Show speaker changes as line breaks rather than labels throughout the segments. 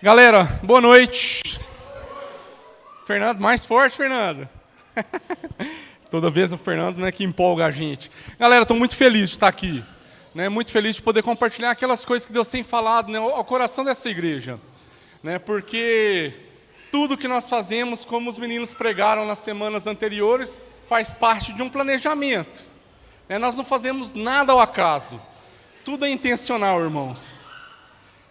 Galera, boa noite. Fernando, mais forte, Fernando. Toda vez o Fernando, né, que empolga a gente. Galera, estou muito feliz de estar aqui. Né, muito feliz de poder compartilhar aquelas coisas que Deus tem falado, né, ao coração dessa igreja. Né, porque tudo que nós fazemos, como os meninos pregaram nas semanas anteriores, faz parte de um planejamento. Né, nós não fazemos nada ao acaso. Tudo é intencional, irmãos.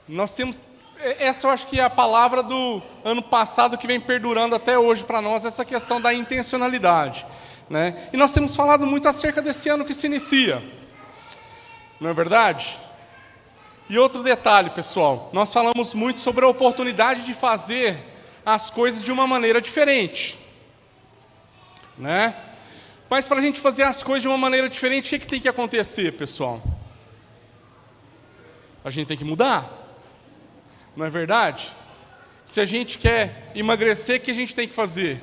Nós temos... Essa eu acho que é a palavra do ano passado que vem perdurando até hoje para nós, essa questão da intencionalidade. Né? E nós temos falado muito acerca desse ano que se inicia. Não é verdade? E outro detalhe, pessoal, nós falamos muito sobre a oportunidade de fazer as coisas de uma maneira diferente. Né? Mas para a gente fazer as coisas de uma maneira diferente, o que tem que acontecer, pessoal? A gente tem que mudar. Não é verdade? Se a gente quer emagrecer, o que a gente tem que fazer?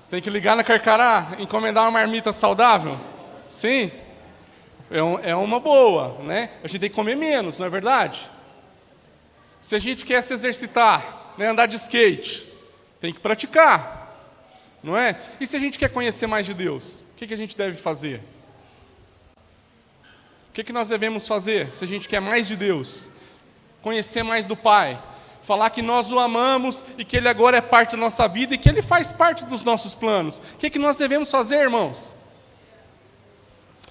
Tem que ligar na Carcará, encomendar uma marmita saudável? Sim? É uma boa, né? A gente tem que comer menos, não é verdade? Se a gente quer se exercitar, né, andar de skate, tem que praticar, não é? E se a gente quer conhecer mais de Deus, o que a gente deve fazer? O que nós devemos fazer se a gente quer mais de Deus? Conhecer mais do Pai. Falar que nós o amamos e que Ele agora é parte da nossa vida e que Ele faz parte dos nossos planos. O que nós devemos fazer, irmãos?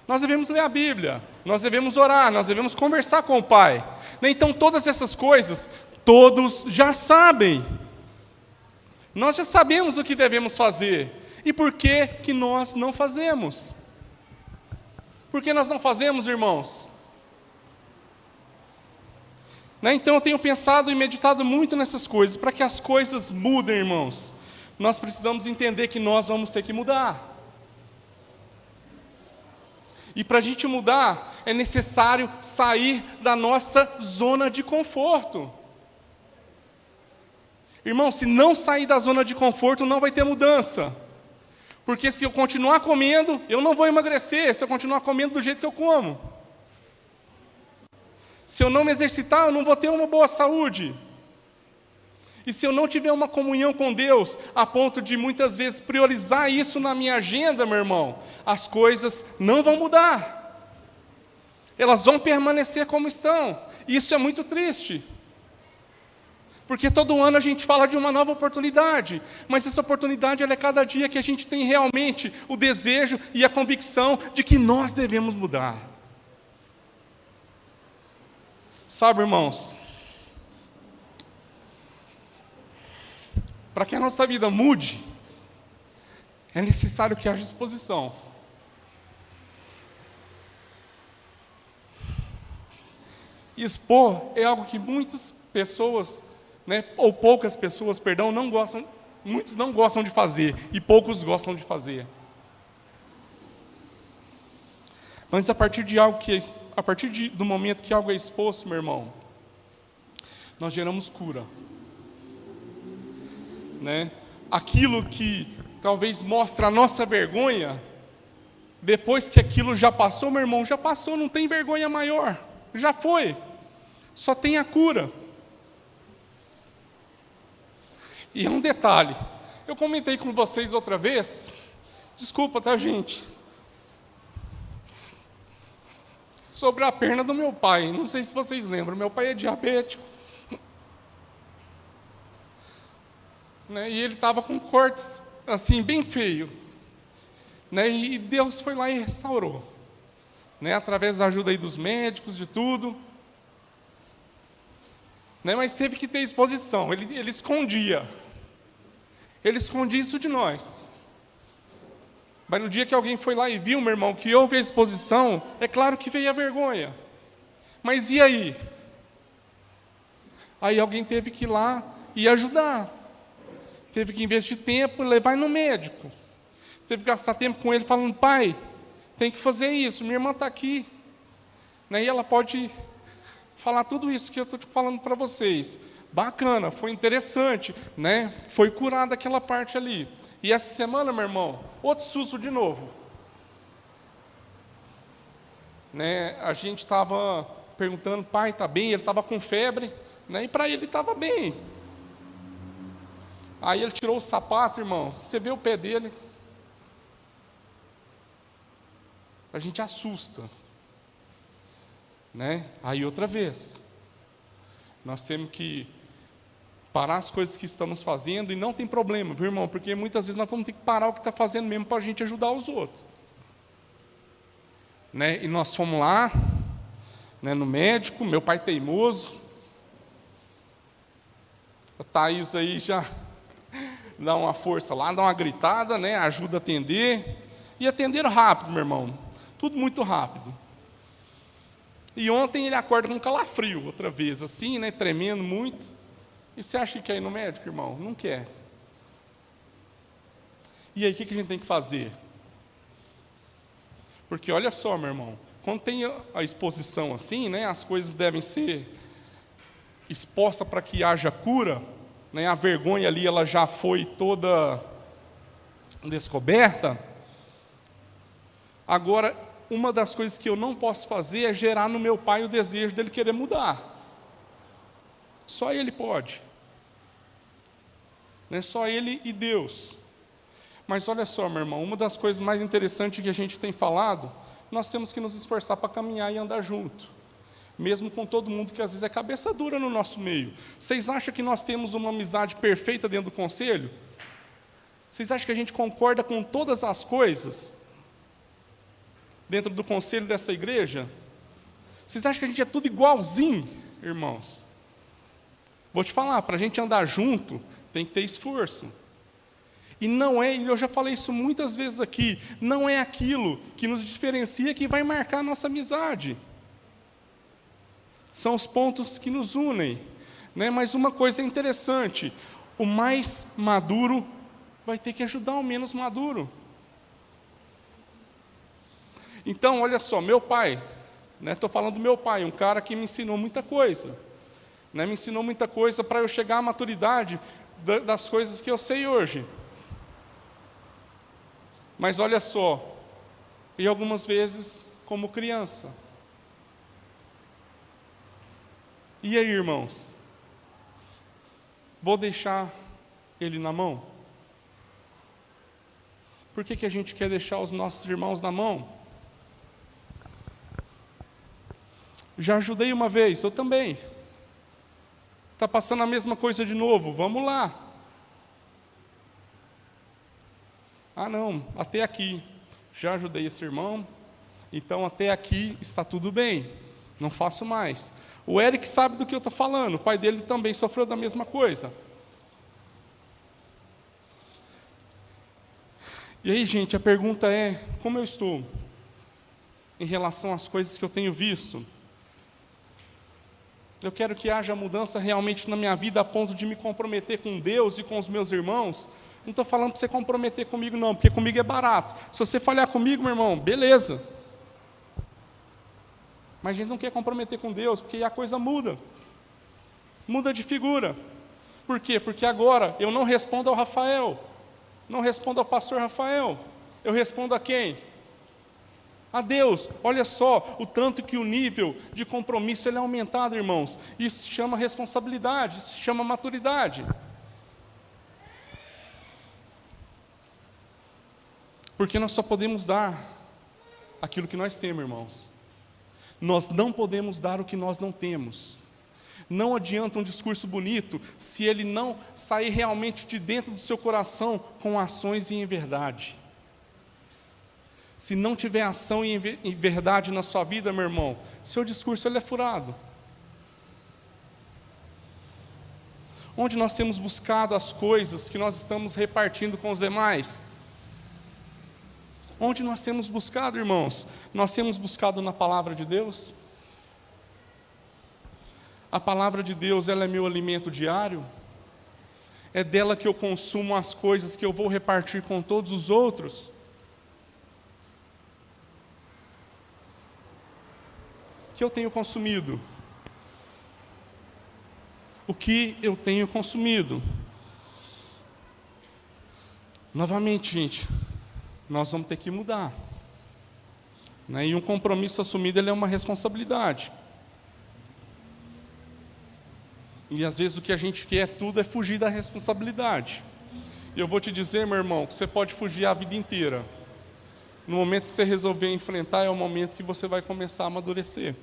Nós devemos ler a Bíblia, nós devemos orar, nós devemos conversar com o Pai. Então todas essas coisas, todos já sabem. Nós já sabemos o que devemos fazer. E por que nós não fazemos? Por que nós não fazemos, irmãos? Né? Então eu tenho pensado e meditado muito nessas coisas. Para que as coisas mudem, irmãos, nós precisamos entender que nós vamos ter que mudar. E para a gente mudar, é necessário sair da nossa zona de conforto. Irmão, se não sair da zona de conforto, não vai ter mudança. Porque se eu continuar comendo, eu não vou emagrecer, se eu continuar comendo do jeito que eu como. Se eu não me exercitar, eu não vou ter uma boa saúde. E se eu não tiver uma comunhão com Deus, a ponto de muitas vezes priorizar isso na minha agenda, meu irmão, as coisas não vão mudar. Elas vão permanecer como estão. E isso é muito triste. Porque todo ano a gente fala de uma nova oportunidade, mas essa oportunidade ela é cada dia que a gente tem realmente o desejo e a convicção de que nós devemos mudar. Sabe, irmãos, para que a nossa vida mude, é necessário que haja disposição. Expor é algo que muitas pessoas... Né, ou poucas pessoas, perdão, não gostam, muitos não gostam de fazer, e poucos gostam de fazer. Mas a partir do momento que algo é exposto, meu irmão, nós geramos cura. Né? Aquilo que talvez mostra a nossa vergonha, depois que aquilo já passou, meu irmão, já passou, não tem vergonha maior, já foi, só tem a cura. E é um detalhe, eu comentei com vocês outra vez, desculpa, tá, gente? Sobre a perna do meu pai, não sei se vocês lembram, meu pai é diabético. Né, e ele estava com cortes, assim, bem feio. Né, e Deus foi lá e restaurou. Né, através da ajuda aí dos médicos, de tudo. Né, mas teve que ter exposição, ele escondia. Ele escondia isso de nós. Mas no dia que alguém foi lá e viu, meu irmão, que houve a exposição, é claro que veio a vergonha. Mas e aí? Aí alguém teve que ir lá e ajudar. Teve que investir tempo e levar no médico. Teve que gastar tempo com ele falando, pai, tem que fazer isso, minha irmã está aqui. Né, e ela pode... falar tudo isso que eu estou te falando para vocês. Bacana, foi interessante, né? Foi curada aquela parte ali. E essa semana, meu irmão, outro susto de novo. Né? A gente estava perguntando, pai, está bem? Ele estava com febre, né? E para ele estava bem. Aí ele tirou o sapato, irmão, você vê o pé dele, a gente assusta, né? Aí outra vez, nós temos que parar as coisas que estamos fazendo, e não tem problema, viu, irmão? Porque muitas vezes nós vamos ter que parar o que está fazendo mesmo para a gente ajudar os outros, né? E nós fomos lá, né, no médico, meu pai teimoso, a Thaís aí já dá uma força lá, dá uma gritada, né, ajuda a atender, e atenderam rápido, meu irmão, tudo muito rápido. E ontem ele acorda com calafrio, outra vez, assim, né, tremendo muito. E você acha que quer ir no médico, irmão? Não quer. E aí, o que a gente tem que fazer? Porque olha só, meu irmão, quando tem a exposição assim, né, as coisas devem ser expostas para que haja cura, né, a vergonha ali ela já foi toda descoberta. Agora, uma das coisas que eu não posso fazer é gerar no meu pai o desejo dele querer mudar. Só ele pode. Né, só ele e Deus. Mas olha só, meu irmão, uma das coisas mais interessantes que a gente tem falado, nós temos que nos esforçar para caminhar e andar junto, mesmo com todo mundo que às vezes é cabeça dura no nosso meio. Vocês acham que nós temos uma amizade perfeita dentro do conselho? Vocês acham que a gente concorda com todas as coisas dentro do conselho dessa igreja? Vocês acham que a gente é tudo igualzinho, irmãos? Vou te falar, para a gente andar junto, tem que ter esforço. E não é, e eu já falei isso muitas vezes aqui, não é aquilo que nos diferencia que vai marcar a nossa amizade. São os pontos que nos unem, né? Mas uma coisa é interessante, o mais maduro vai ter que ajudar o menos maduro. Então, olha só, meu pai, né? Estou falando do meu pai, um cara que me ensinou muita coisa, né? Me ensinou muita coisa para eu chegar à maturidade das coisas que eu sei hoje. Mas olha só, e algumas vezes como criança. E aí, irmãos? Vou deixar ele na mão? Por que a gente quer deixar os nossos irmãos na mão? Já ajudei uma vez, eu também. Está passando a mesma coisa de novo, vamos lá. Ah, não, até aqui, já ajudei esse irmão, então até aqui está tudo bem, não faço mais. O Eric sabe do que eu estou falando, o pai dele também sofreu da mesma coisa. E aí, gente, a pergunta é, como eu estou em relação às coisas que eu tenho visto? Eu quero que haja mudança realmente na minha vida a ponto de me comprometer com Deus e com os meus irmãos. Não estou falando para você comprometer comigo não, porque comigo é barato. Se você falhar comigo, meu irmão, beleza. Mas a gente não quer comprometer com Deus, porque aí a coisa muda. Muda de figura. Por quê? Porque agora eu não respondo ao Rafael, não respondo ao pastor Rafael. Eu respondo a quem? A Deus. Olha só o tanto que o nível de compromisso ele é aumentado, irmãos. Isso se chama responsabilidade, isso se chama maturidade. Porque nós só podemos dar aquilo que nós temos, irmãos. Nós não podemos dar o que nós não temos. Não adianta um discurso bonito se ele não sair realmente de dentro do seu coração com ações e em verdade. Se não tiver ação e em verdade na sua vida, meu irmão, seu discurso ele é furado. Onde nós temos buscado as coisas que nós estamos repartindo com os demais? Onde nós temos buscado, irmãos? Nós temos buscado na palavra de Deus? A palavra de Deus, ela é meu alimento diário? É dela que eu consumo as coisas que eu vou repartir com todos os outros? O que eu tenho consumido? O que eu tenho consumido? Novamente, gente, nós vamos ter que mudar, né? E um compromisso assumido ele é uma responsabilidade. E às vezes o que a gente quer tudo é fugir da responsabilidade. E eu vou te dizer, meu irmão, que você pode fugir a vida inteira. No momento que você resolver enfrentar, é o momento que você vai começar a amadurecer.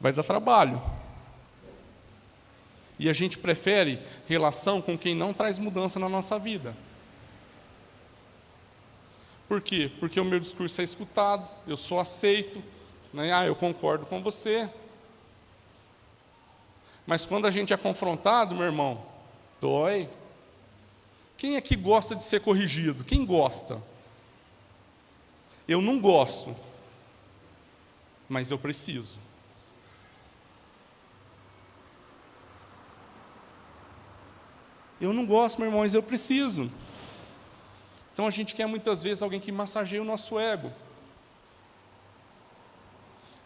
Vai dar trabalho. E a gente prefere relação com quem não traz mudança na nossa vida. Por quê? Porque o meu discurso é escutado, eu sou aceito, né? Eu concordo com você. Mas quando a gente é confrontado, meu irmão, dói. Quem aqui gosta de ser corrigido? Quem gosta? Eu não gosto, mas eu preciso. Eu não gosto, meu irmão, mas eu preciso. Então a gente quer muitas vezes alguém que massageie o nosso ego.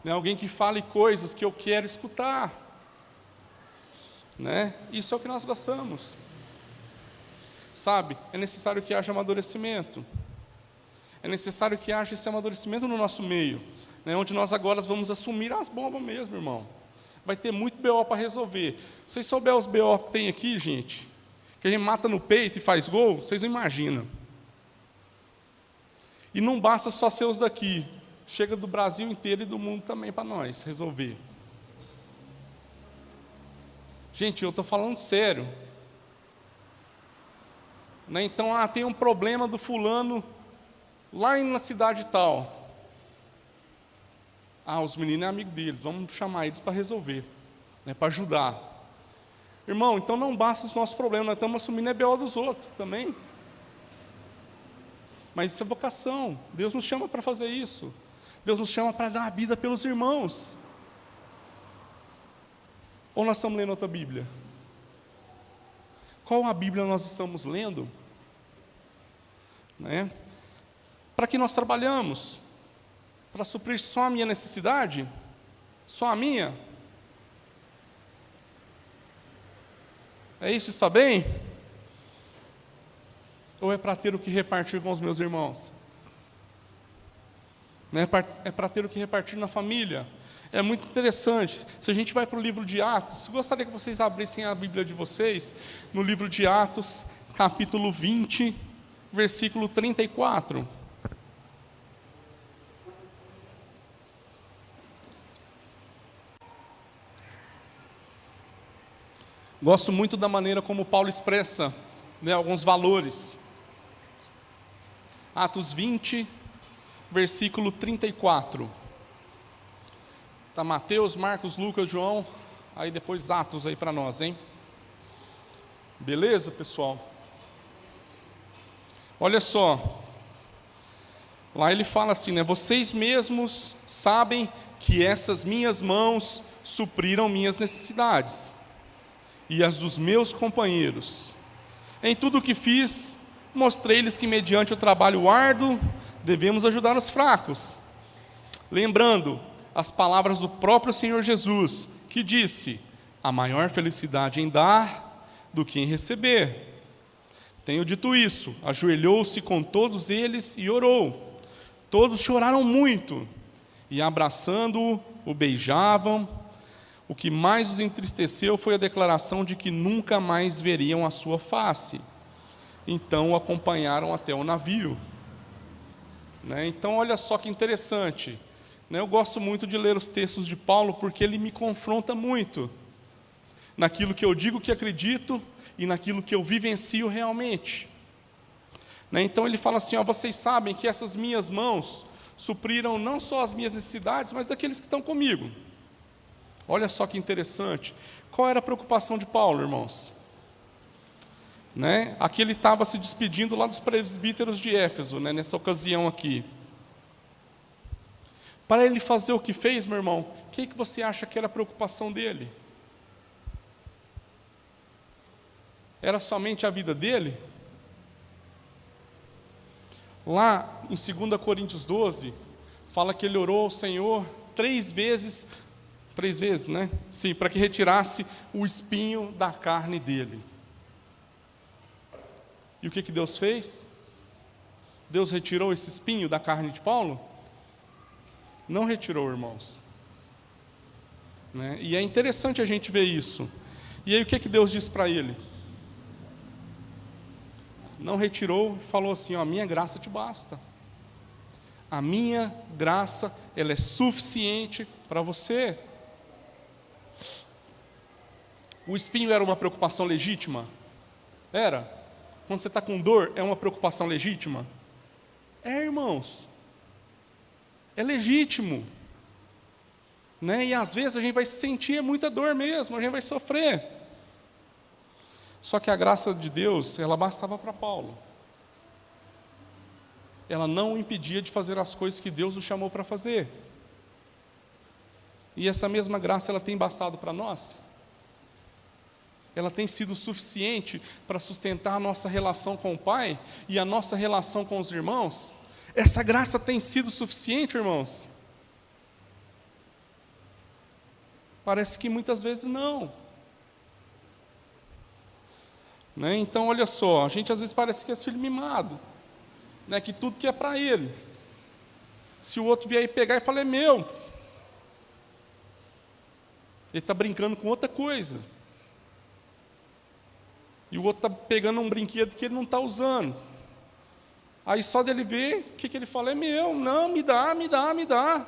Né? Alguém que fale coisas que eu quero escutar. Né? Isso é o que nós gostamos. Sabe, é necessário que haja amadurecimento. É necessário que haja esse amadurecimento no nosso meio. Né? Onde nós agora vamos assumir as bombas mesmo, irmão. Vai ter muito BO para resolver. Se vocês souberem os BO que tem aqui, gente, que a gente mata no peito e faz gol, vocês não imaginam. E não basta só ser os daqui. Chega do Brasil inteiro e do mundo também para nós resolver. Gente, eu estou falando sério. Né? Então, tem um problema do fulano lá na cidade tal. Os meninos é amigo deles, vamos chamar eles para resolver, né? Para ajudar. Irmão, então não basta os nossos problemas, nós estamos assumindo a BO dos outros também. Mas isso é vocação, Deus nos chama para fazer isso. Deus nos chama para dar a vida pelos irmãos. Ou nós estamos lendo outra Bíblia? Qual a Bíblia nós estamos lendo? Né? Para que nós trabalhamos? Para suprir só a minha necessidade? Só a minha? É isso, está bem? Ou é para ter o que repartir com os meus irmãos? Né? É para ter o que repartir na família? É muito interessante. Se a gente vai para o livro de Atos, gostaria que vocês abrissem a Bíblia de vocês, no livro de Atos, capítulo 20, versículo 34. Gosto muito da maneira como Paulo expressa, né, alguns valores. Atos 20, versículo 34. Tá Mateus, Marcos, Lucas, João, aí depois Atos aí para nós, hein? Beleza, pessoal? Olha só. Lá ele fala assim, né? Vocês mesmos sabem que essas minhas mãos supriram minhas necessidades e as dos meus companheiros. Em tudo o que fiz, mostrei-lhes que mediante o trabalho árduo devemos ajudar os fracos. Lembrando as palavras do próprio Senhor Jesus, que disse: há maior felicidade em dar do que em receber. Tenho dito isso, ajoelhou-se com todos eles e orou. Todos choraram muito e, abraçando-o, o beijavam. O que mais os entristeceu foi a declaração de que nunca mais veriam a sua face. Então o acompanharam até o navio. Né? Então olha só que interessante. Eu gosto muito de ler os textos de Paulo porque ele me confronta muito naquilo que eu digo que acredito e naquilo que eu vivencio realmente. Então ele fala assim, vocês sabem que essas minhas mãos supriram não só as minhas necessidades, mas daqueles que estão comigo. Olha só que interessante. Qual era a preocupação de Paulo, irmãos? Aqui ele estava se despedindo lá dos presbíteros de Éfeso, nessa ocasião aqui. Para ele fazer o que fez, meu irmão, o que você acha que era a preocupação dele? Era somente a vida dele? Lá em 2 Coríntios 12, fala que ele orou ao Senhor 3 vezes, né? Sim, para que retirasse o espinho da carne dele. E o que Deus fez? Deus retirou esse espinho da carne de Paulo? Não retirou, irmãos. né? E é interessante a gente ver isso. E aí o que Deus disse para ele? Não retirou e falou assim, ó, a minha graça te basta. A minha graça, ela é suficiente para você. O espinho era uma preocupação legítima? Era. Quando você está com dor, é uma preocupação legítima? É, irmãos. É legítimo. Né? E às vezes a gente vai sentir muita dor mesmo, a gente vai sofrer. Só que a graça de Deus, ela bastava para Paulo. Ela não o impedia de fazer as coisas que Deus o chamou para fazer. E essa mesma graça, ela tem bastado para nós? Ela tem sido suficiente para sustentar a nossa relação com o Pai e a nossa relação com os irmãos? Essa graça tem sido suficiente, irmãos? Parece que muitas vezes não. Né? Então, olha só, a gente às vezes parece que é filho mimado, né? Que tudo que é para ele. Se o outro vier aí pegar e falar, é meu. Ele está brincando com outra coisa. E o outro está pegando um brinquedo que ele não está usando. Aí só dele ver, o que ele fala? É meu. Não, me dá, me dá, me dá.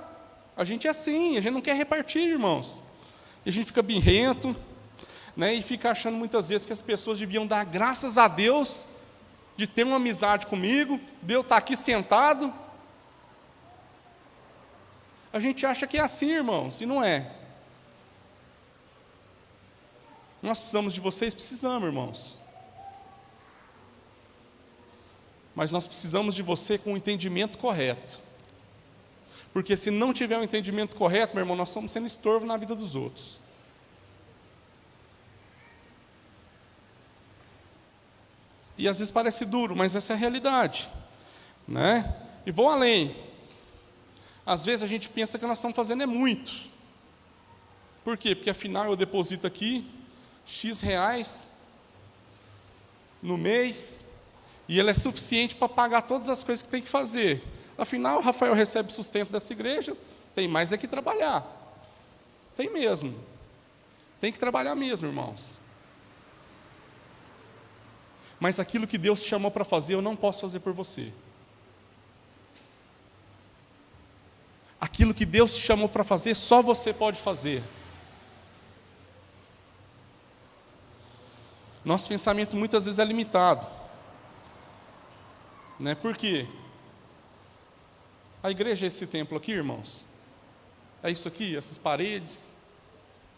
A gente é assim, a gente não quer repartir, irmãos. E a gente fica birrento, né, e fica achando muitas vezes que as pessoas deviam dar graças a Deus de ter uma amizade comigo, de eu estar aqui sentado. A gente acha que é assim, irmãos, e não é. Nós precisamos de vocês? Precisamos, irmãos. Mas nós precisamos de você com o entendimento correto. Porque se não tiver um entendimento correto, meu irmão, nós estamos sendo estorvo na vida dos outros. E às vezes parece duro, mas essa é a realidade, né? E vou além. Às vezes a gente pensa que nós estamos fazendo é muito. Por quê? Porque afinal eu deposito aqui X reais no mês e ele é suficiente para pagar todas as coisas que tem que fazer. Afinal, o Rafael recebe sustento dessa igreja, tem mais é que trabalhar. Tem mesmo. Tem que trabalhar mesmo, irmãos. Mas aquilo que Deus te chamou para fazer, eu não posso fazer por você. Aquilo que Deus te chamou para fazer, só você pode fazer. Nosso pensamento muitas vezes é limitado. Né? Por quê? A igreja é esse templo aqui, irmãos? É isso aqui, essas paredes?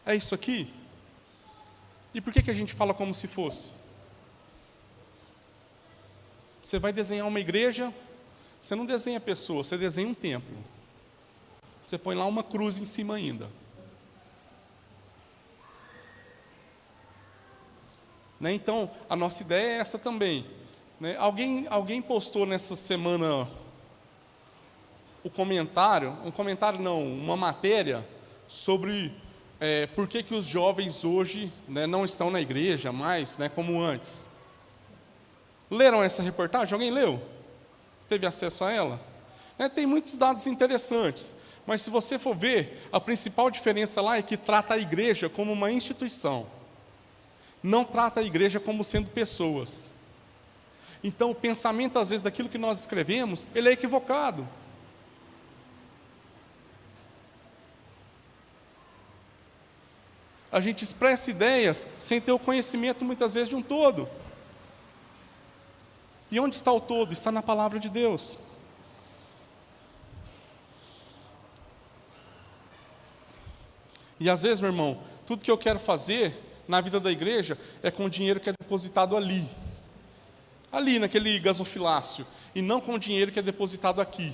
É isso aqui? E por que a gente fala como se fosse? Você vai desenhar uma igreja, você não desenha pessoas, você desenha um templo. Você põe lá uma cruz em cima ainda. Né? Então, a nossa ideia é essa também. Né? Alguém postou nessa semana uma matéria sobre por que os jovens hoje, né, não estão na igreja mais, né, como antes. Leram essa reportagem? Alguém leu? Teve acesso a ela? Tem muitos dados interessantes, mas se você for ver, a principal diferença lá é que trata a igreja como uma instituição. Não trata a igreja como sendo pessoas. Então, o pensamento, às vezes, daquilo que nós escrevemos, ele é equivocado. A gente expressa ideias sem ter o conhecimento, muitas vezes, de um todo. E onde está o todo? Está na palavra de Deus. E às vezes, meu irmão, tudo que eu quero fazer na vida da igreja é com o dinheiro que é depositado ali. Ali, naquele gasofilácio. E não com o dinheiro que é depositado aqui.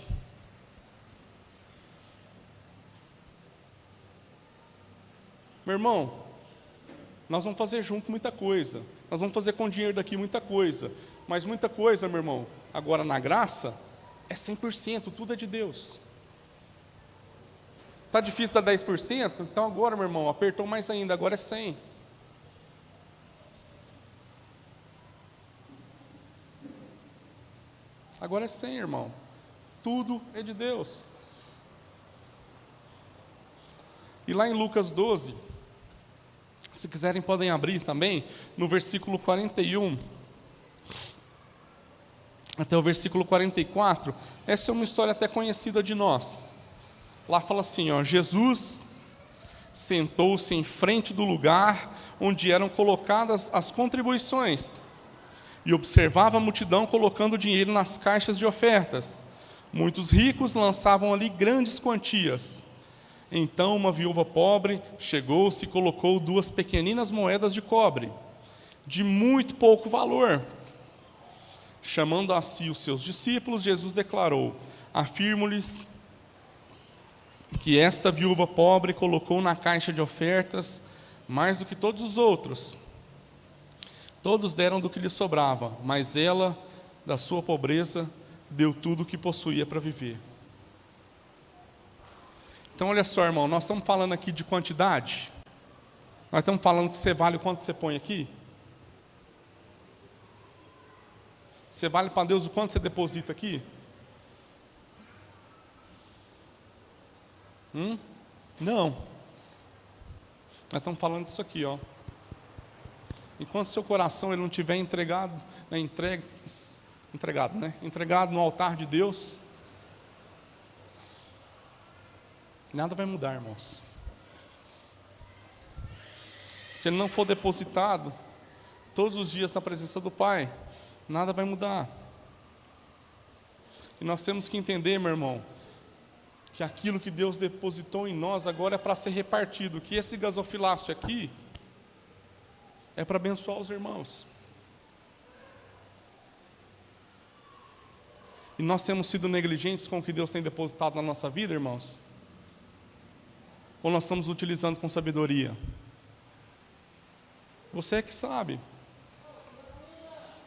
Meu irmão, nós vamos fazer junto muita coisa. Nós vamos fazer com o dinheiro daqui muita coisa. Mas muita coisa, meu irmão, agora na graça, é 100%, tudo é de Deus. Está difícil dar 10%? Então agora, meu irmão, apertou mais ainda, agora é 100%. Agora é 100%, irmão. Tudo é de Deus. E lá em Lucas 12, se quiserem podem abrir também, no versículo 41, até o versículo 44, essa é uma história até conhecida de nós. Lá fala assim, ó, Jesus sentou-se em frente do lugar onde eram colocadas as contribuições e observava a multidão colocando dinheiro nas caixas de ofertas. Muitos ricos lançavam ali grandes quantias. Então uma viúva pobre chegou-se e colocou 2 pequeninas moedas de cobre, de muito pouco valor. Chamando a si os seus discípulos, Jesus declarou: afirmo-lhes que esta viúva pobre colocou na caixa de ofertas mais do que todos os outros. Todos deram do que lhe sobrava, mas ela, da sua pobreza, deu tudo o que possuía para viver. Então, olha só, irmão, nós estamos falando aqui de quantidade. Nós estamos falando que você vale o quanto você põe aqui. Você vale para Deus o quanto você deposita aqui? Não. Nós estamos falando disso aqui, ó. Enquanto seu coração ele não estiver entregado no altar de Deus, nada vai mudar, irmãos. Se ele não for depositado todos os dias na presença do Pai, nada vai mudar. E nós temos que entender, meu irmão, que aquilo que Deus depositou em nós agora é para ser repartido, que esse gasofilácio aqui é para abençoar os irmãos. E nós temos sido negligentes com o que Deus tem depositado na nossa vida, irmãos? Ou nós estamos utilizando com sabedoria? Você é que sabe.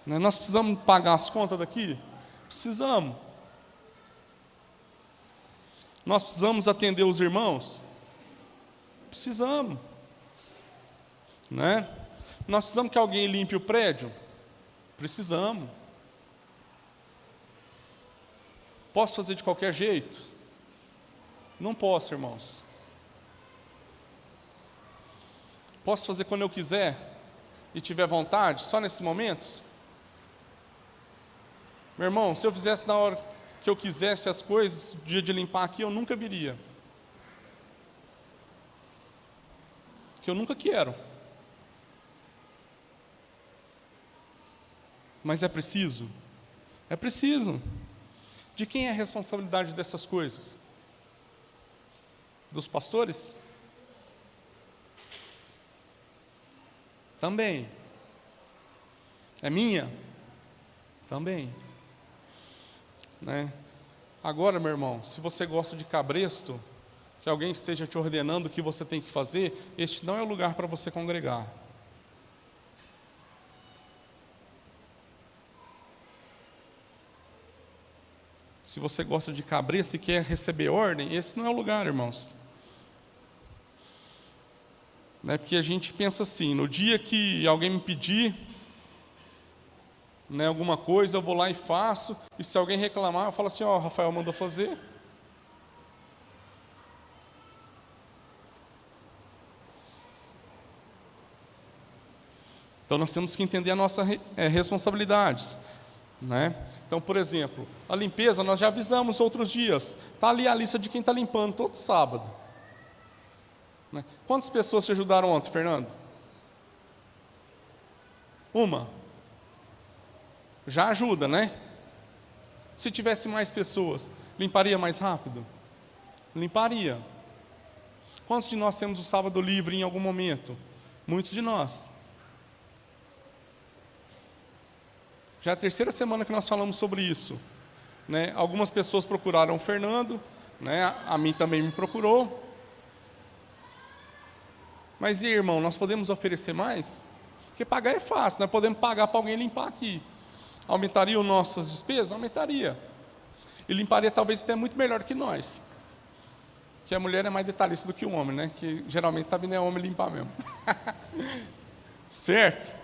Nós precisamos pagar as contas daqui? Precisamos. Nós precisamos atender os irmãos? Precisamos. Né? Nós precisamos que alguém limpe o prédio? Precisamos. Posso fazer de qualquer jeito? Não posso, irmãos. Posso fazer quando eu quiser e tiver vontade, só nesses momentos? Meu irmão, se eu fizesse na hora que eu quisesse as coisas, dia de limpar aqui, eu nunca viria. Que eu nunca quero. Mas é preciso? É preciso. De quem é a responsabilidade dessas coisas? Dos pastores? Também. É minha? Também. Né? Agora, meu irmão, se você gosta de cabresto, que alguém esteja te ordenando o que você tem que fazer, este não é o lugar para você congregar. Se você gosta de cabresto e quer receber ordem, esse não é o lugar, irmãos. Né? Porque a gente pensa assim, no dia que alguém me pedir, né, alguma coisa, eu vou lá e faço, e se alguém reclamar, eu falo assim, ó, Rafael mandou fazer. Então nós temos que entender a nossa responsabilidades, né? Então, por exemplo, a limpeza, nós já avisamos outros dias, está ali a lista de quem está limpando todo sábado. Né? Quantas pessoas te ajudaram ontem, Fernando? Uma. Já ajuda, né? Se tivesse mais pessoas, limparia mais rápido? Limparia. Quantos de nós temos o sábado livre em algum momento? Muitos de nós. Já é a 3ª semana que nós falamos sobre isso. Né? Algumas pessoas procuraram o Fernando, né? A mim também me procurou. Mas e aí, irmão, nós podemos oferecer mais? Porque pagar é fácil, nós podemos pagar para alguém limpar aqui. Aumentaria as nossas despesas? Aumentaria. E limparia talvez até muito melhor que nós. Que a mulher é mais detalhista do que o homem, né? Que geralmente está vindo é homem limpar mesmo. Certo?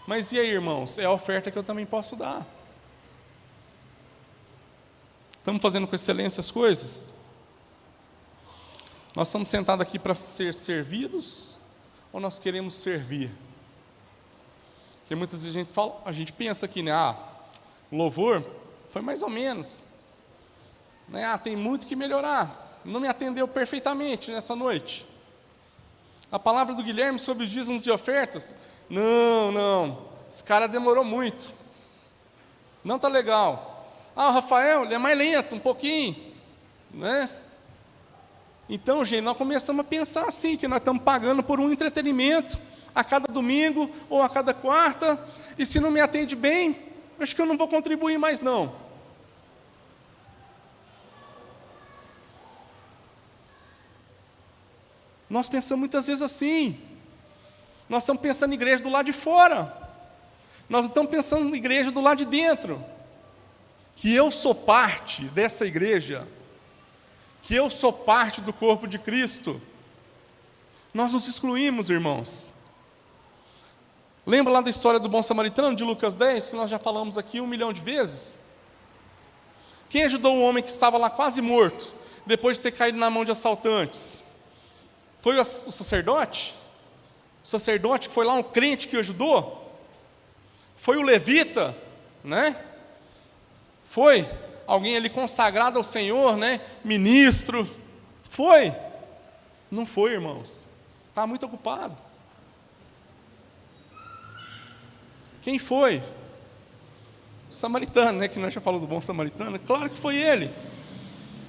Mas e aí, irmãos? É a oferta que eu também posso dar. Estamos fazendo com excelência as coisas? Nós estamos sentados aqui para ser servidos ou nós queremos servir? Porque muitas vezes a gente pensa aqui, né? O louvor foi mais ou menos. Né? Tem muito que melhorar. Não me atendeu perfeitamente nessa noite. A palavra do Guilherme sobre os dízimos e ofertas, não. Esse cara demorou muito. Não está legal. O Rafael, ele é mais lento, um pouquinho. Né? Então, gente, nós começamos a pensar assim, que nós estamos pagando por um entretenimento a cada domingo ou a cada quarta, e se não me atende bem, acho que eu não vou contribuir mais não. Nós pensamos muitas vezes assim. Nós estamos pensando em igreja do lado de fora. Nós não estamos pensando em igreja do lado de dentro. Que eu sou parte dessa igreja. Que eu sou parte do corpo de Cristo. Nós nos excluímos, irmãos. Lembra lá da história do bom samaritano, de Lucas 10, que nós já falamos aqui 1 milhão de vezes? Quem ajudou um homem que estava lá quase morto, depois de ter caído na mão de assaltantes? Foi o sacerdote? O sacerdote que foi lá, um crente que o ajudou? Foi o levita, né? Foi alguém ali consagrado ao Senhor, né? Ministro. Foi? Não foi, irmãos. Está muito ocupado. Quem foi? O samaritano, né? Que nós já falamos do bom samaritano. Claro que foi ele.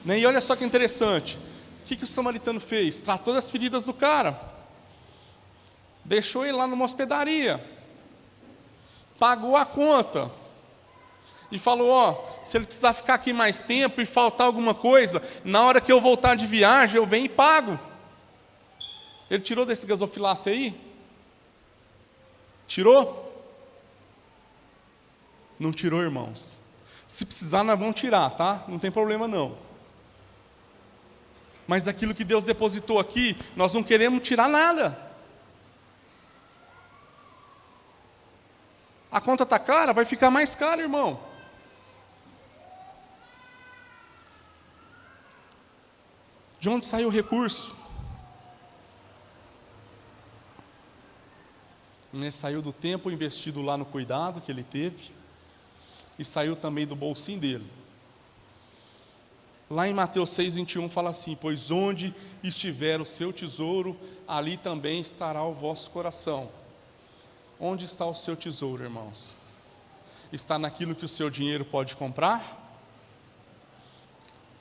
Né? E olha só que interessante. O que o samaritano fez? Tratou das feridas do cara. Deixou ele lá numa hospedaria. Pagou a conta. E falou, se ele precisar ficar aqui mais tempo e faltar alguma coisa, na hora que eu voltar de viagem, eu venho e pago. Ele tirou desse gasofilácio aí? Tirou? Não tirou, irmãos. Se precisar, nós vamos tirar, tá? Não tem problema não. Mas daquilo que Deus depositou aqui, nós não queremos tirar nada. A conta está cara, vai ficar mais cara, irmão. De onde saiu o recurso? Saiu do tempo investido lá no cuidado que ele teve, e saiu também do bolsinho dele. Lá em Mateus 6:21 fala assim: pois onde estiver o seu tesouro, ali também estará o vosso coração. Onde está o seu tesouro, irmãos? Está naquilo que o seu dinheiro pode comprar?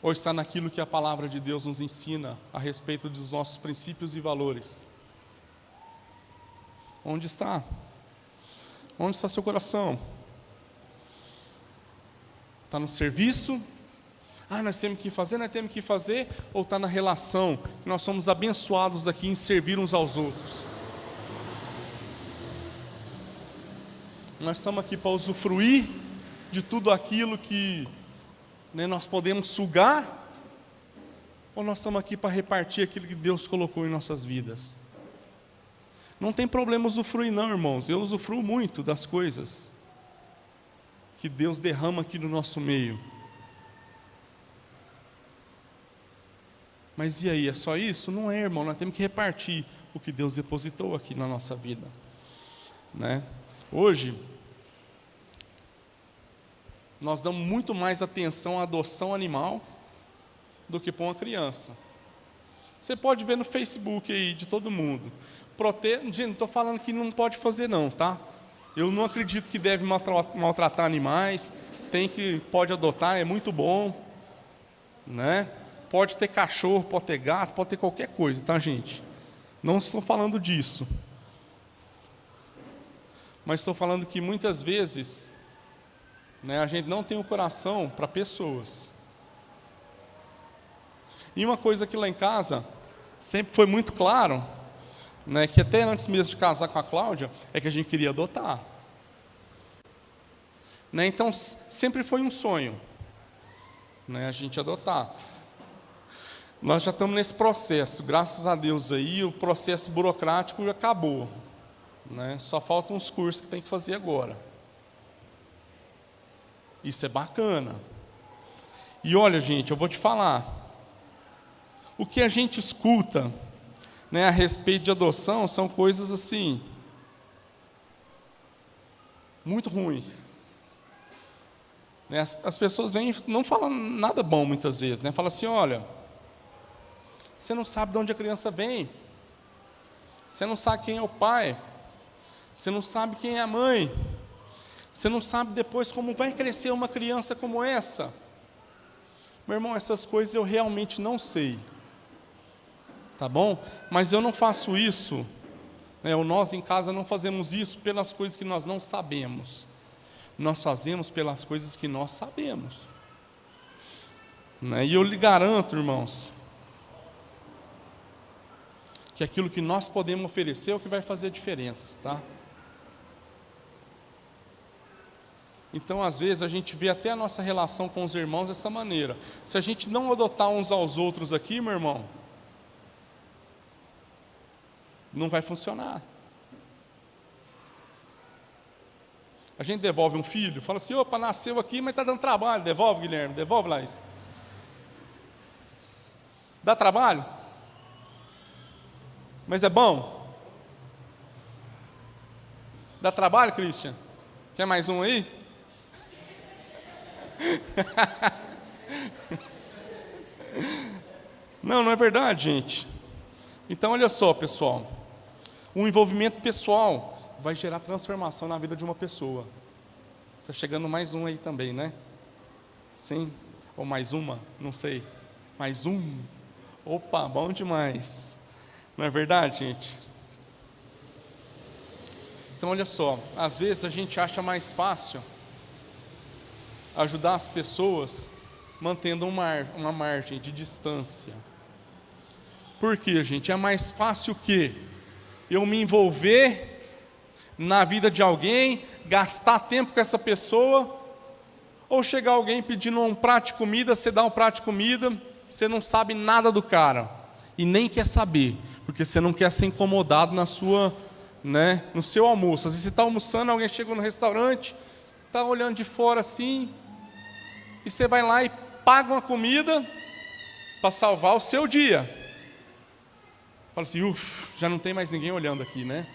Ou está naquilo que a palavra de Deus nos ensina a respeito dos nossos princípios e valores? Onde está? Onde está seu coração? Está no serviço? Nós temos que fazer, ou está na relação? Nós somos abençoados aqui em servir uns aos outros. Nós estamos aqui para usufruir de tudo aquilo que nós podemos sugar, ou nós estamos aqui para repartir aquilo que Deus colocou em nossas vidas? Não tem problema usufruir não, irmãos. Eu usufruo muito das coisas que Deus derrama aqui no nosso meio. Mas e aí, é só isso? Não é, irmão. Nós temos que repartir o que Deus depositou aqui na nossa vida, né? Hoje nós damos muito mais atenção à adoção animal do que para uma criança. Você pode ver no Facebook aí de todo mundo. Gente, não estou falando que não pode fazer não, tá? Eu não acredito que deve maltratar animais. Pode adotar, é muito bom, né? Pode ter cachorro, pode ter gato, pode ter qualquer coisa, tá, gente? Não estou falando disso. Mas estou falando que muitas vezes, a gente não tem um coração para pessoas. E uma coisa que lá em casa sempre foi muito claro, que até antes mesmo de casar com a Cláudia, é que a gente queria adotar. Então, sempre foi um sonho, a gente adotar. Nós já estamos nesse processo, graças a Deus aí, o processo burocrático já acabou. Só faltam uns cursos que tem que fazer agora. Isso é bacana. E olha, gente, eu vou te falar, o que a gente escuta, né, a respeito de adoção são coisas assim, muito ruins. Né, as pessoas vêm, não falam nada bom muitas vezes, né? Falam assim, olha, você não sabe de onde a criança vem, você não sabe quem é o pai, você não sabe quem é a mãe, você não sabe depois como vai crescer uma criança como essa. Meu irmão, essas coisas eu realmente não sei, tá bom? Mas eu não faço isso, né, ou nós em casa não fazemos isso pelas coisas que nós não sabemos. Nós fazemos pelas coisas que nós sabemos. Né? E eu lhe garanto, irmãos, que aquilo que nós podemos oferecer é o que vai fazer a diferença, tá? Então, às vezes, a gente vê até a nossa relação com os irmãos dessa maneira. Se a gente não adotar uns aos outros aqui, meu irmão, não vai funcionar. A gente devolve um filho, fala assim, opa, nasceu aqui, mas está dando trabalho. Devolve, Guilherme, devolve, Laís. Dá trabalho? Mas é bom? Dá trabalho, Christian? Quer mais um aí? Não é verdade, gente. Então, olha só, pessoal. O envolvimento pessoal vai gerar transformação na vida de uma pessoa. Está chegando mais um aí também, né? Sim? Ou mais uma? Não sei. Mais um? Opa, bom demais. Não é verdade, gente? Então, olha só. Às vezes a gente acha mais fácil ajudar as pessoas mantendo uma margem de distância. Por quê, gente? É mais fácil que eu me envolver na vida de alguém, gastar tempo com essa pessoa, ou chegar alguém pedindo um prato de comida, você dá um prato de comida, você não sabe nada do cara, e nem quer saber, porque você não quer ser incomodado na sua, né, no seu almoço. Às vezes você está almoçando, alguém chegou no restaurante, está olhando de fora assim, e você vai lá e paga uma comida para salvar o seu dia. Fala assim, já não tem mais ninguém olhando aqui, né?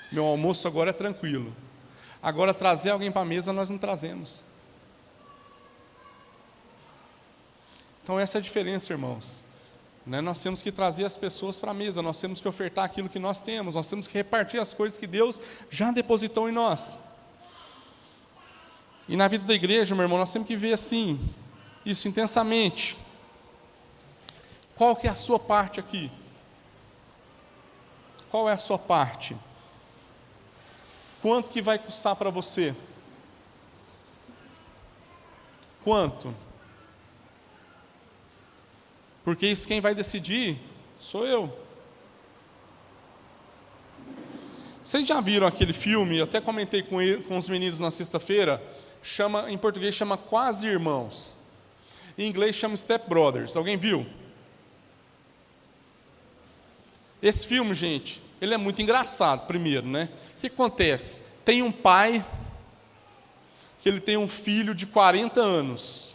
Meu almoço agora é tranquilo. Agora trazer alguém para a mesa nós não trazemos. Então essa é a diferença, irmãos. Né? Nós temos que trazer as pessoas para a mesa, nós temos que ofertar aquilo que nós temos, nós temos que repartir as coisas que Deus já depositou em nós. E na vida da igreja, meu irmão, nós temos que ver assim, isso intensamente. Qual que é a sua parte aqui? Qual é a sua parte? Quanto que vai custar para você? Quanto? Porque isso quem vai decidir sou eu. Vocês já viram aquele filme? Eu até comentei com os meninos na sexta-feira. Em português chama Quase Irmãos. Em inglês chama Step Brothers. Alguém viu? Esse filme, gente, ele é muito engraçado, primeiro, né? O que acontece? Tem um pai que ele tem um filho de 40 anos,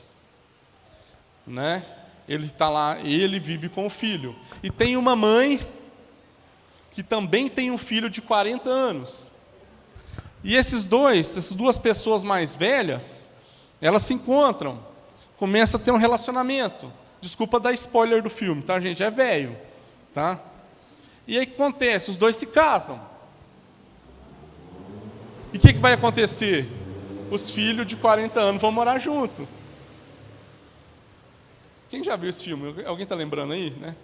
né? Ele está lá, ele vive com o filho. E tem uma mãe que também tem um filho de 40 anos. E essas duas pessoas mais velhas, elas se encontram, começam a ter um relacionamento. Desculpa dar spoiler do filme, tá, gente? É velho, tá? E aí o que acontece? Os dois se casam. E o que vai acontecer? Os filhos de 40 anos vão morar junto. Quem já viu esse filme? Alguém está lembrando aí, né?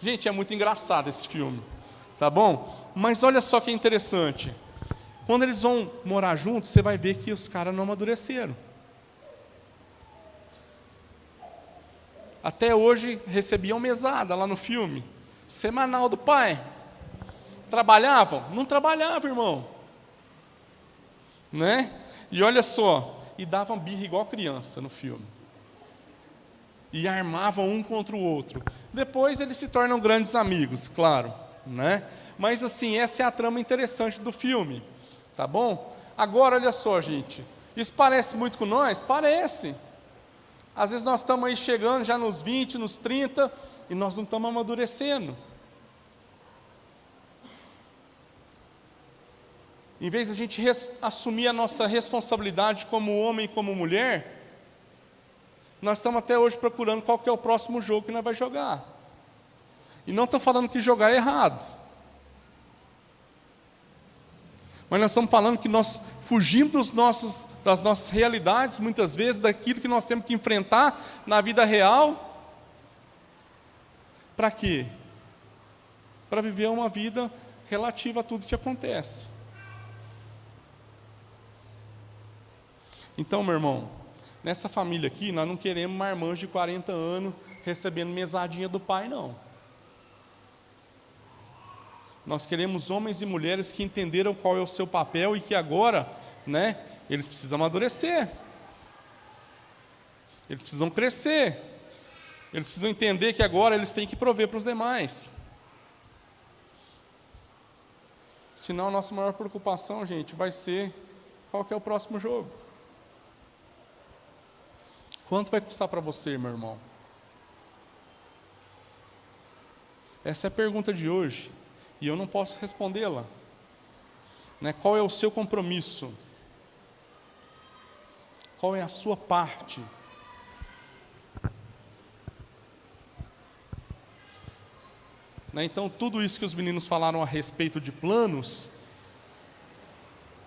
Gente, é muito engraçado esse filme, tá bom? Mas olha só que interessante. Quando eles vão morar juntos, você vai ver que os caras não amadureceram. Até hoje recebiam mesada lá no filme. Semanal do pai. Trabalhavam? Não trabalhavam, irmão. Né? E olha só, e davam birra igual criança no filme. E armavam um contra o outro. Depois eles se tornam grandes amigos, claro, né? Mas assim, essa é a trama interessante do filme, tá bom? Agora, olha só, gente, isso parece muito com nós? Parece. Às vezes nós estamos aí chegando já nos 20, nos 30, e nós não estamos amadurecendo. Em vez de a gente assumir a nossa responsabilidade como homem e como mulher, nós estamos até hoje procurando qual que é o próximo jogo que nós vamos jogar. E não estou falando que jogar é errado. Mas nós estamos falando que nós fugimos das nossas realidades, muitas vezes, daquilo que nós temos que enfrentar na vida real. Para quê? Para viver uma vida relativa a tudo que acontece. Então, meu irmão, nessa família aqui, nós não queremos marmanjos de 40 anos recebendo mesadinha do pai, não. Nós queremos homens e mulheres que entenderam qual é o seu papel e que agora, né, eles precisam amadurecer. Eles precisam crescer. Eles precisam entender que agora eles têm que prover para os demais. Senão a nossa maior preocupação, gente, vai ser qual que é o próximo jogo. Quanto vai custar para você, meu irmão? Essa é a pergunta de hoje, e eu não posso respondê-la. Né? Qual é o seu compromisso? Qual é a sua parte? Né? Então, tudo isso que os meninos falaram a respeito de planos,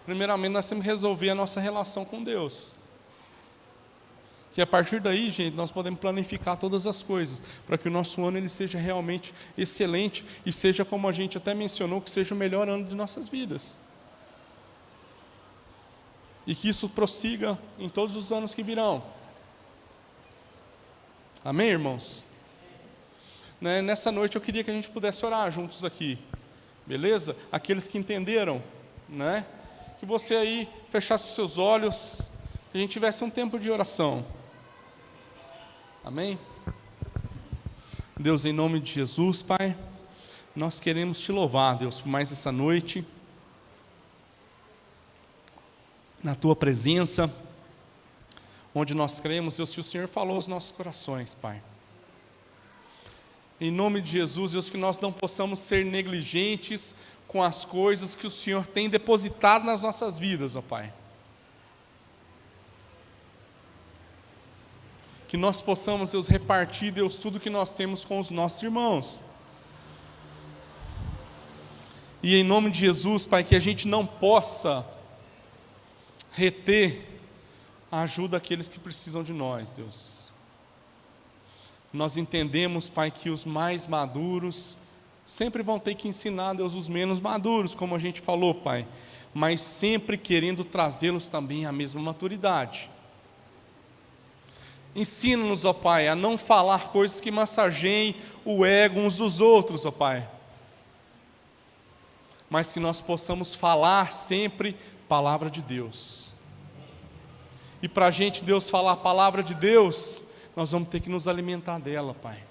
primeiramente nós temos que resolver a nossa relação com Deus. Que a partir daí, gente, nós podemos planificar todas as coisas, para que o nosso ano ele seja realmente excelente, e seja, como a gente até mencionou, que seja o melhor ano de nossas vidas. E que isso prossiga em todos os anos que virão. Amém, irmãos? Né? Nessa noite eu queria que a gente pudesse orar juntos aqui, beleza? Aqueles que entenderam, né? Que você aí fechasse os seus olhos, que a gente tivesse um tempo de oração. Amém? Deus, em nome de Jesus, Pai, nós queremos te louvar, Deus, por mais essa noite, na tua presença, onde nós cremos, Deus, que o Senhor falou aos nossos corações, Pai. Em nome de Jesus, Deus, que nós não possamos ser negligentes com as coisas que o Senhor tem depositado nas nossas vidas, ó Pai. Que nós possamos, Deus, repartir, Deus, tudo que nós temos com os nossos irmãos. E em nome de Jesus, Pai, que a gente não possa reter a ajuda daqueles que precisam de nós, Deus. Nós entendemos, Pai, que os mais maduros sempre vão ter que ensinar, Deus, os menos maduros, como a gente falou, Pai, mas sempre querendo trazê-los também à mesma maturidade. Ensina-nos, ó Pai, a não falar coisas que massageiem o ego uns dos outros, ó Pai, mas que nós possamos falar sempre palavra de Deus. E para a gente, Deus, falar a palavra de Deus, nós vamos ter que nos alimentar dela, Pai.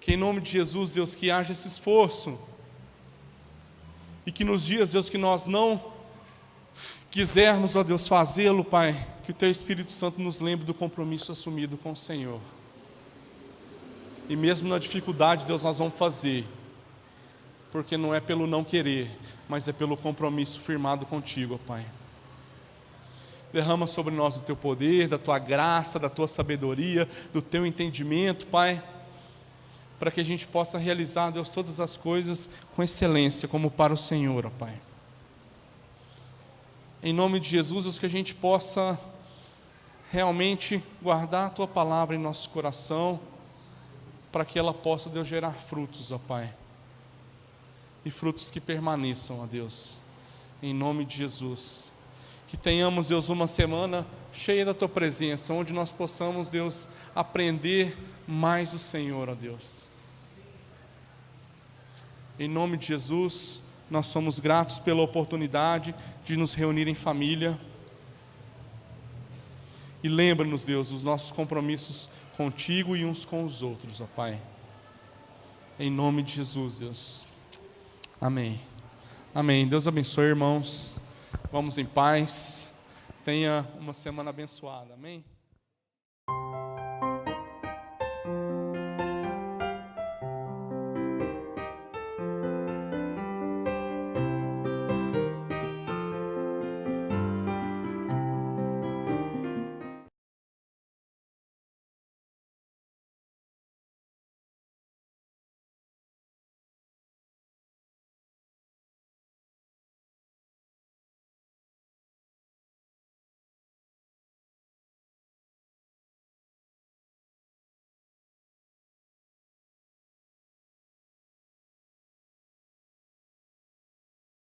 Que em nome de Jesus, Deus, que haja esse esforço, e que nos dias, Deus, que nós não quisermos, ó Deus, fazê-lo, Pai, que o Teu Espírito Santo nos lembre do compromisso assumido com o Senhor. E mesmo na dificuldade, Deus, nós vamos fazer, porque não é pelo não querer, mas é pelo compromisso firmado contigo, ó Pai. Derrama sobre nós o Teu poder, da Tua graça, da Tua sabedoria, do Teu entendimento, Pai, para que a gente possa realizar, Deus, todas as coisas com excelência, como para o Senhor, ó Pai. Em nome de Jesus, Deus, que a gente possa realmente guardar a Tua palavra em nosso coração, para que ela possa, Deus, gerar frutos, ó Pai, e frutos que permaneçam, ó Deus, em nome de Jesus. Que tenhamos, Deus, uma semana cheia da Tua presença, onde nós possamos, Deus, aprender mais o Senhor, ó Deus. Em nome de Jesus, nós somos gratos pela oportunidade de nos reunir em família. E lembra-nos, Deus, dos nossos compromissos contigo e uns com os outros, ó Pai. Em nome de Jesus, Deus. Amém. Amém. Deus abençoe, irmãos. Vamos em paz. Tenha uma semana abençoada. Amém.